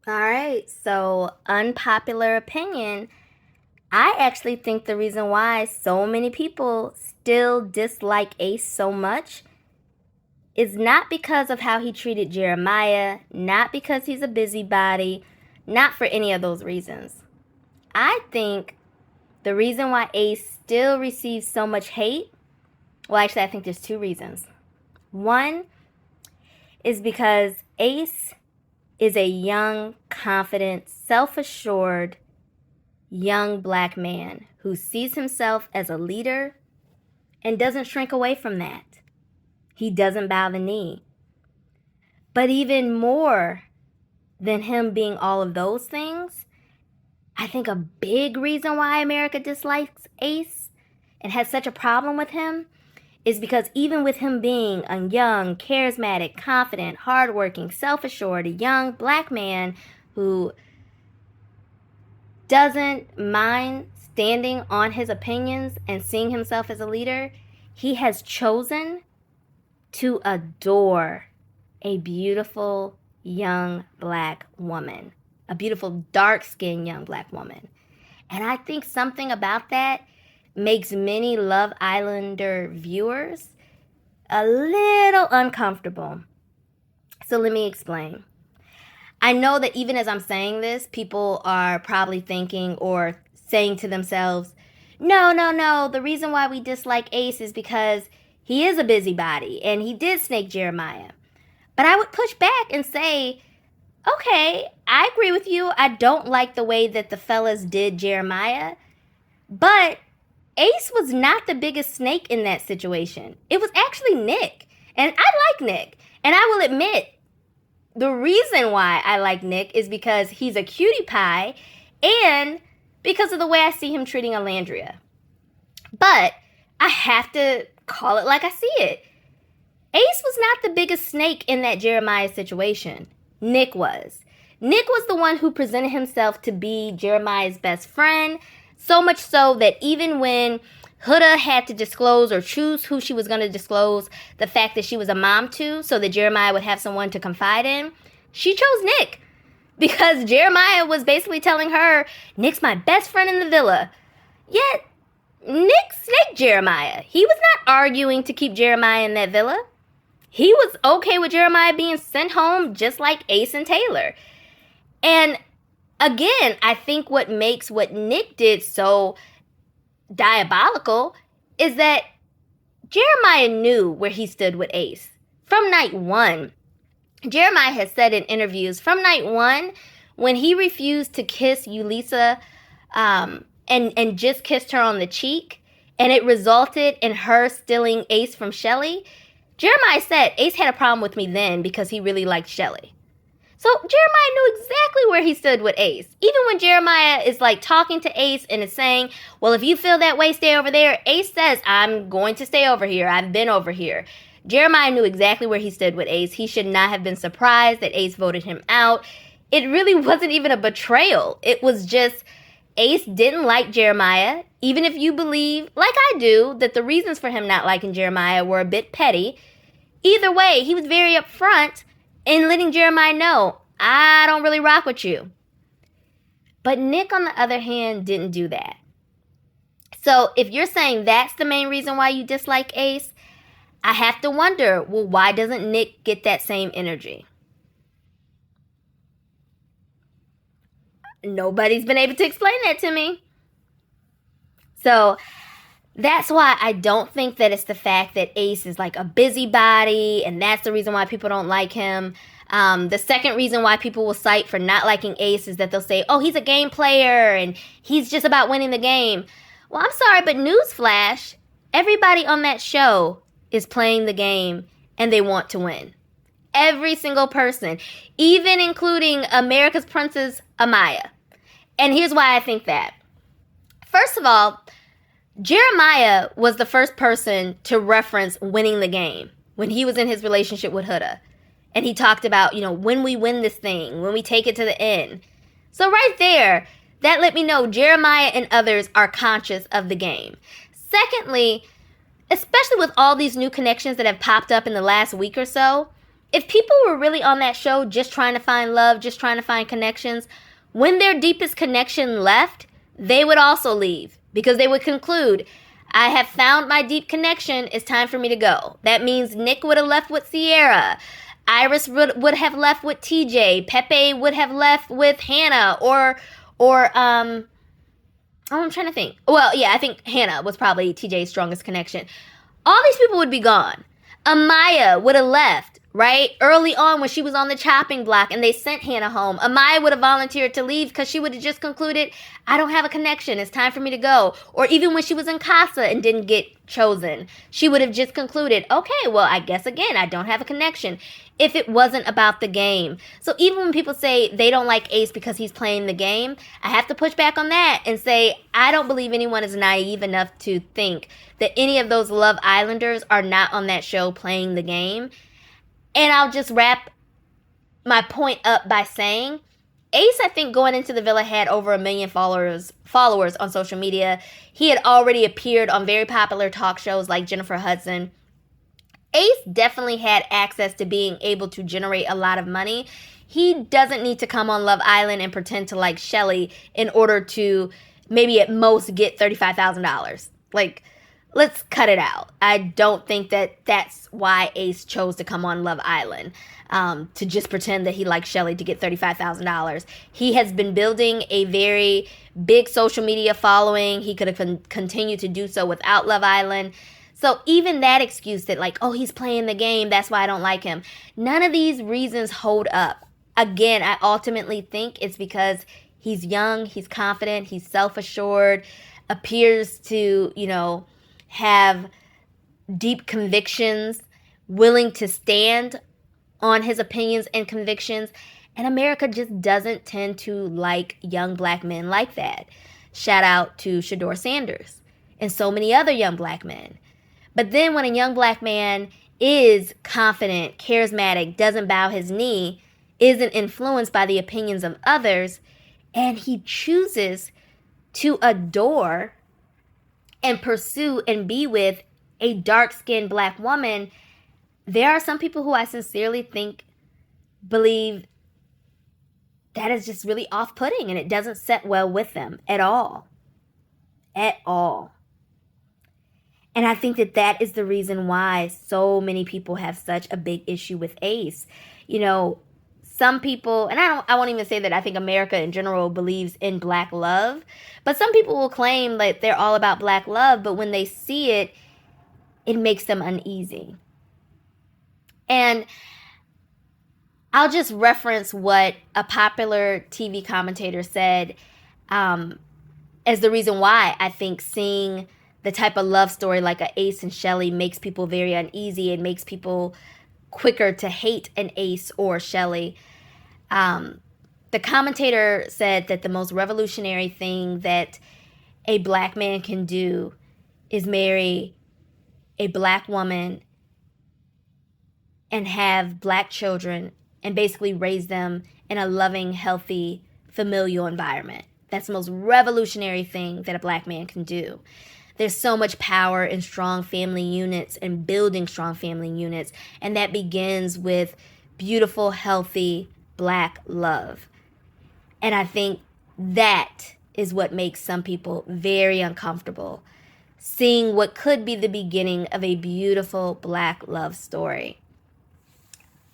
All right, so unpopular opinion. I actually think the reason why so many people still dislike Ace so much is not because of how he treated Jeremiah, not because he's a busybody, not for any of those reasons. I think the reason why Ace still receives so much hate, well, actually, I think there's two reasons. One is because Ace is a young, confident, self assured, young black man who sees himself as a leader and doesn't shrink away from that. He doesn't bow the knee. But even more than him being all of those things, I think a big reason why America dislikes Ace and has such a problem with him is because even with him being a young, charismatic, confident, hardworking, self assured, a young black man who doesn't mind standing on his opinions and seeing himself as a leader, he has chosen to adore a beautiful young black woman, a beautiful dark skinned young black woman. And I think something about that makes many Love Islander viewers a little uncomfortable. So let me explain. I know that even as I'm saying this, people are probably thinking or saying to themselves, no, no, no, the reason why we dislike Ace is because he is a busybody and he did snake Jeremiah. But I would push back and say, okay, I agree with you. I don't like the way that the fellas did Jeremiah, but Ace was not the biggest snake in that situation. It was actually Nick. And I like Nick. And I will admit, the reason why I like Nick is because he's a cutie pie and because of the way I see him treating Alandria. But I have to call it like I see it. Ace was not the biggest snake in that Jeremiah situation. Nick was. Nick was the one who presented himself to be Jeremiah's best friend, so much so that even when Huda had to disclose or choose who she was going to disclose the fact that she was a mom to so that Jeremiah would have someone to confide in, she chose Nick because Jeremiah was basically telling her, Nick's my best friend in the villa. Yet, Nick snaked Jeremiah. He was not arguing to keep Jeremiah in that villa. He was okay with Jeremiah being sent home just like Ace and Taylor. And again, I think what makes what Nick did so diabolical is that Jeremiah knew where he stood with Ace from night one. Jeremiah has said in interviews from night one when he refused to kiss Yulisa and just kissed her on the cheek and it resulted in her stealing Ace from Shelly. Jeremiah said Ace had a problem with me then because he really liked Shelly. So Jeremiah knew exactly where he stood with Ace. Even when Jeremiah is like talking to Ace and is saying, well, if you feel that way, stay over there. Ace says, I'm going to stay over here. I've been over here. Jeremiah knew exactly where he stood with Ace. He should not have been surprised that Ace voted him out. It really wasn't even a betrayal. It was just Ace didn't like Jeremiah. Even if you believe, like I do, that the reasons for him not liking Jeremiah were a bit petty. Either way, he was very upfront in letting Jeremiah know, I don't really rock with you. But Nick, on the other hand, didn't do that. So if you're saying that's the main reason why you dislike Ace, I have to wonder, well, why doesn't Nick get that same energy? Nobody's been able to explain that to me. So that's why I don't think that it's the fact that Ace is like a busybody and that's the reason why people don't like him. The second reason why people will cite for not liking Ace is that they'll say, oh, he's a game player and he's just about winning the game. Well, I'm sorry, but newsflash, everybody on that show is playing the game and they want to win. Every single person, even including America's Princess Amaya. And here's why I think that. First of all, Jeremiah was the first person to reference winning the game when he was in his relationship with Huda. And he talked about, when we win this thing, when we take it to the end. So right there, that let me know Jeremiah and others are conscious of the game. Secondly, especially with all these new connections that have popped up in the last week or so, if people were really on that show just trying to find love, just trying to find connections, when their deepest connection left, they would also leave because they would conclude, I have found my deep connection. It's time for me to go. That means Nick would have left with Sierra. Iris would have left with TJ. Pepe would have left with Hannah or I'm trying to think. Well, yeah, I think Hannah was probably TJ's strongest connection. All these people would be gone. Amaya would have left, right? Early on when she was on the chopping block and they sent Hannah home. Amaya would have volunteered to leave because she would have just concluded, I don't have a connection. It's time for me to go. Or even when she was in Casa and didn't get chosen, she would have just concluded, okay, well, I guess again, I don't have a connection. If it wasn't about the game. So even when people say they don't like Ace because he's playing the game, I have to push back on that and say, I don't believe anyone is naive enough to think that any of those Love Islanders are not on that show playing the game. And I'll just wrap my point up by saying, Ace, I think, going into the villa had over 1 million followers on social media. He had already appeared on very popular talk shows like Jennifer Hudson. Ace definitely had access to being able to generate a lot of money. He doesn't need to come on Love Island and pretend to like Shelly in order to maybe at most get $35,000. Like, let's cut it out. I don't think that that's why Ace chose to come on Love Island, to just pretend that he likes Shelly to get $35,000. He has been building a very big social media following. He could have continued to do so without Love Island. So even that excuse that like, oh, he's playing the game, that's why I don't like him. None of these reasons hold up. Again, I ultimately think it's because he's young, he's confident, he's self-assured, appears to, have deep convictions, willing to stand on his opinions and convictions. And America just doesn't tend to like young black men like that. Shout out to Shador Sanders and so many other young black men. But then when a young black man is confident, charismatic, doesn't bow his knee, isn't influenced by the opinions of others, and he chooses to adore and pursue and be with a dark-skinned black woman, there are some people who I sincerely think believe that is just really off-putting and it doesn't set well with them at all. At all. And I think that is the reason why so many people have such a big issue with Ace. Some people, and I won't even say that I think America in general believes in black love, but some people will claim that they're all about black love, but when they see it, it makes them uneasy. And I'll just reference what a popular TV commentator said as the reason why I think seeing the type of love story like a Ace and Shelly makes people very uneasy and makes people quicker to hate an Ace or Shelly. The commentator said that the most revolutionary thing that a black man can do is marry a black woman and have black children and basically raise them in a loving, healthy, familial environment. That's the most revolutionary thing that a black man can do. There's so much power in strong family units and building strong family units. And that begins with beautiful, healthy black love. And I think that is what makes some people very uncomfortable, seeing what could be the beginning of a beautiful black love story.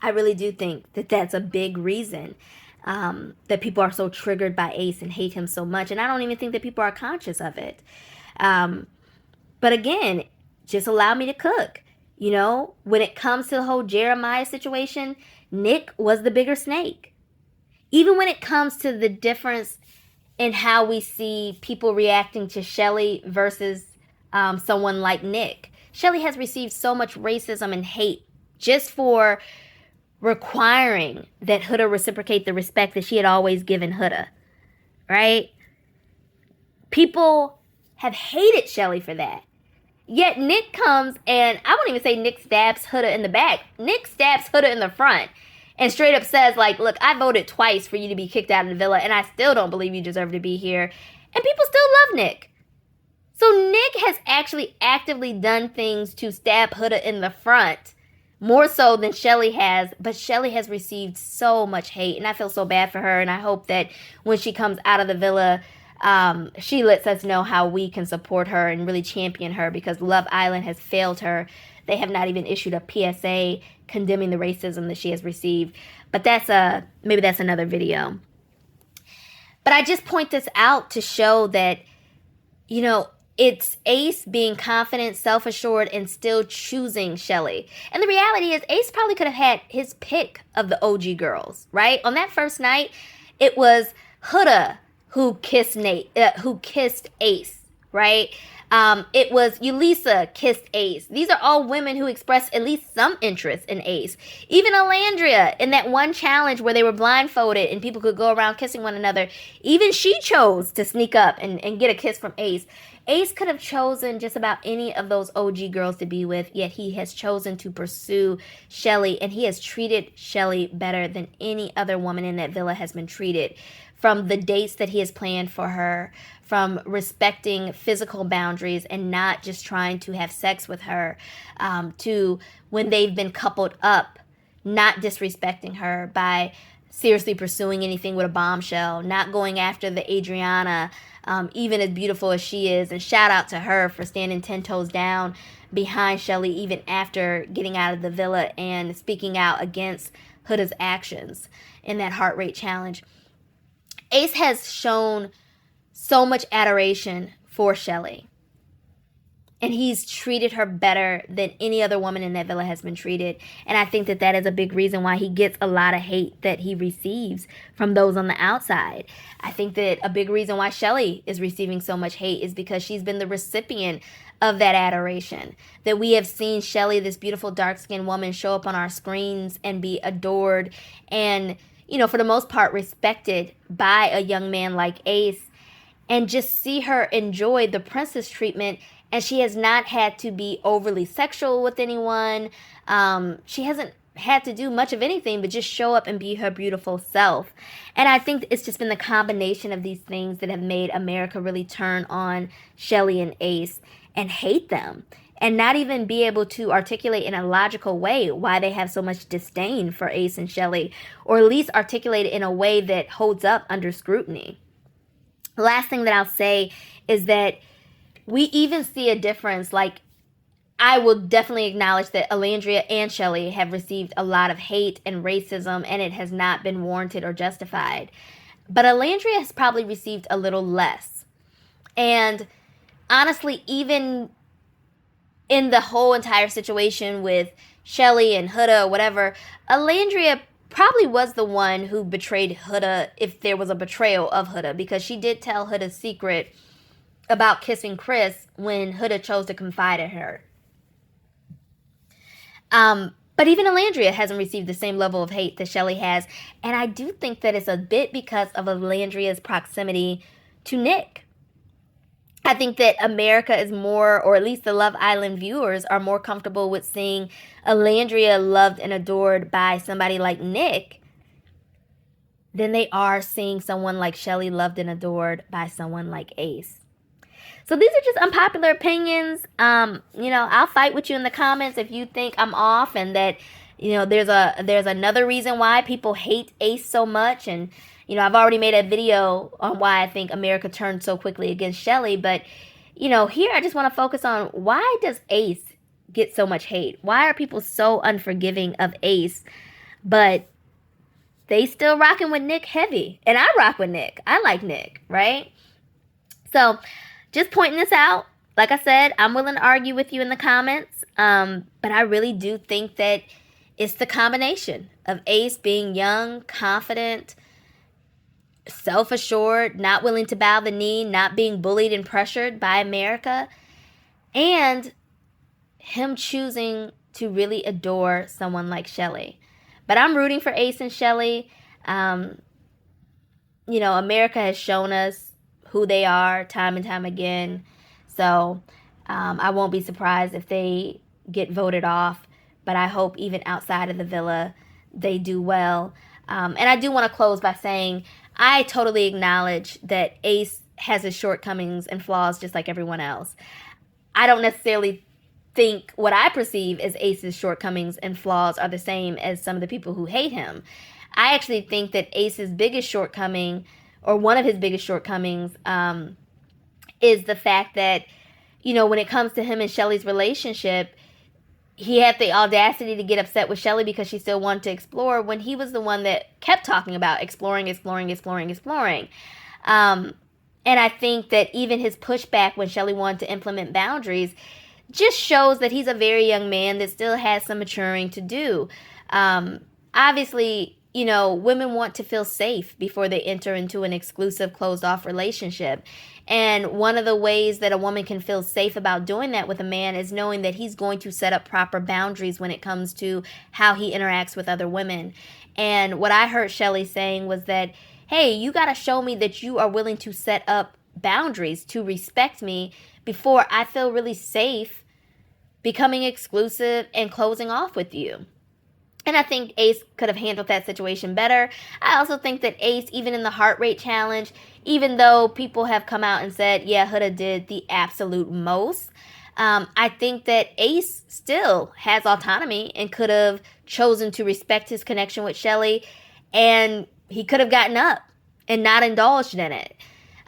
I really do think that that's a big reason that people are so triggered by Ace and hate him so much. And I don't even think that people are conscious of it. But again, just allow me to cook. When it comes to the whole Jeremiah situation, Nick was the bigger snake. Even when it comes to the difference in how we see people reacting to Shelly versus someone like Nick. Shelly has received so much racism and hate just for requiring that Huda reciprocate the respect that she had always given Huda, right? People have hated Shelly for that. Yet Nick comes and I won't even say Nick stabs Huda in the back. Nick stabs Huda in the front and straight up says, like, look, I voted twice for you to be kicked out of the villa and I still don't believe you deserve to be here. And people still love Nick. So Nick has actually actively done things to stab Huda in the front more so than Shelly has, but Shelly has received so much hate, and I feel so bad for her, and I hope that when she comes out of the villa, she lets us know how we can support her and really champion her, because Love Island has failed her. They have not even issued a PSA condemning the racism that she has received. But maybe that's another video. But I just point this out to show that, it's Ace being confident, self-assured, and still choosing Shelly. And the reality is, Ace probably could have had his pick of the OG girls, right? On that first night, it was Huda who kissed Ace, right? It was Yulisa kissed Ace. These are all women who expressed at least some interest in Ace. Even Alandria, in that one challenge where they were blindfolded and people could go around kissing one another, even she chose to sneak up and get a kiss from Ace. Ace could have chosen just about any of those OG girls to be with, yet he has chosen to pursue Shelly, and he has treated Shelly better than any other woman in that villa has been treated. From the dates that he has planned for her, from respecting physical boundaries and not just trying to have sex with her, to when they've been coupled up, not disrespecting her by seriously pursuing anything with a bombshell, not going after the Adriana, even as beautiful as she is. And shout out to her for standing 10 toes down behind Shelly even after getting out of the villa and speaking out against Huda's actions in that heart rate challenge. Ace has shown so much adoration for Shelly, and he's treated her better than any other woman in that villa has been treated. And I think that that is a big reason why he gets a lot of hate that he receives from those on the outside. I think that a big reason why Shelly is receiving so much hate is because she's been the recipient of that adoration. That we have seen Shelly, this beautiful dark-skinned woman, show up on our screens and be adored and, for the most part, respected by a young man like Ace, and just see her enjoy the princess treatment. And she has not had to be overly sexual with anyone. She hasn't had to do much of anything but just show up and be her beautiful self. And I think it's just been the combination of these things that have made America really turn on Shelly and Ace and hate them, and not even be able to articulate in a logical way why they have so much disdain for Ace and Shelly, or at least articulate it in a way that holds up under scrutiny. The last thing that I'll say is that we even see a difference. Like, I will definitely acknowledge that Alandria and Shelly have received a lot of hate and racism, and it has not been warranted or justified. But Alandria has probably received a little less. And honestly, even in the whole entire situation with Shelly and Huda or whatever, Alandria probably was the one who betrayed Huda, if there was a betrayal of Huda, because she did tell Huda's secret about kissing Chris when Huda chose to confide in her. But even Alandria hasn't received the same level of hate that Shelly has, and I do think that it's a bit because of Alandria's proximity to Nick. I think that America is more, or at least the Love Island viewers, are more comfortable with seeing Alandria loved and adored by somebody like Nick than they are seeing someone like Shelly loved and adored by someone like Ace. So these are just unpopular opinions. I'll fight with you in the comments if you think I'm off and that, there's another reason why people hate Ace so much. And, I've already made a video on why I think America turned so quickly against Shelly. But, here I just want to focus on, why does Ace get so much hate? Why are people so unforgiving of Ace? But they still rocking with Nick heavy. And I rock with Nick. I like Nick, right? So just pointing this out. Like I said, I'm willing to argue with you in the comments. But I really do think that it's the combination of Ace being young, confident, self-assured, not willing to bow the knee, not being bullied and pressured by America, and him choosing to really adore someone like Shelly. But I'm rooting for Ace and Shelly. America has shown us who they are time and time again. So I won't be surprised if they get voted off. But I hope even outside of the villa, they do well. And I do want to close by saying I totally acknowledge that Ace has his shortcomings and flaws just like everyone else. I don't necessarily think what I perceive as Ace's shortcomings and flaws are the same as some of the people who hate him. I actually think that Ace's biggest shortcoming, or one of his biggest shortcomings, is the fact that, when it comes to him and Shelly's relationship, he had the audacity to get upset with Shelly because she still wanted to explore when he was the one that kept talking about exploring, exploring, exploring, exploring. Um, and I think that even his pushback when Shelly wanted to implement boundaries just shows that he's a very young man that still has some maturing to do. Obviously, women want to feel safe before they enter into an exclusive, closed off relationship. And one of the ways that a woman can feel safe about doing that with a man is knowing that he's going to set up proper boundaries when it comes to how he interacts with other women. And what I heard Shelly saying was that, hey, you got to show me that you are willing to set up boundaries to respect me before I feel really safe becoming exclusive and closing off with you. And I think Ace could have handled that situation better. I also think that Ace, even in the heart rate challenge, even though people have come out and said, yeah, Huda did the absolute most, I think that Ace still has autonomy and could have chosen to respect his connection with Shelly, and he could have gotten up and not indulged in it.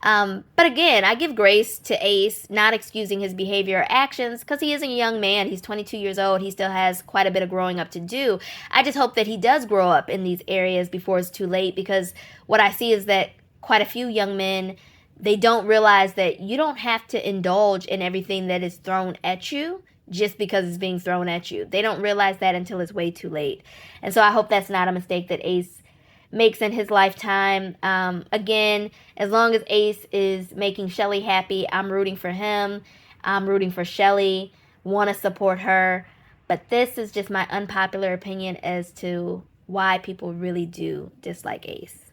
But again, I give grace to Ace, not excusing his behavior or actions, because he is a young man. He's 22 years old. He still has quite a bit of growing up to do. I just hope that he does grow up in these areas before it's too late, because what I see is that quite a few young men, they don't realize that you don't have to indulge in everything that is thrown at you just because it's being thrown at you. They don't realize that until it's way too late. And so I hope that's not a mistake that Ace makes in his lifetime. Again, as long as Ace is making Shelly happy, I'm rooting for him. I'm rooting for Shelly. Want to support her. But this is just my unpopular opinion as to why people really do dislike Ace.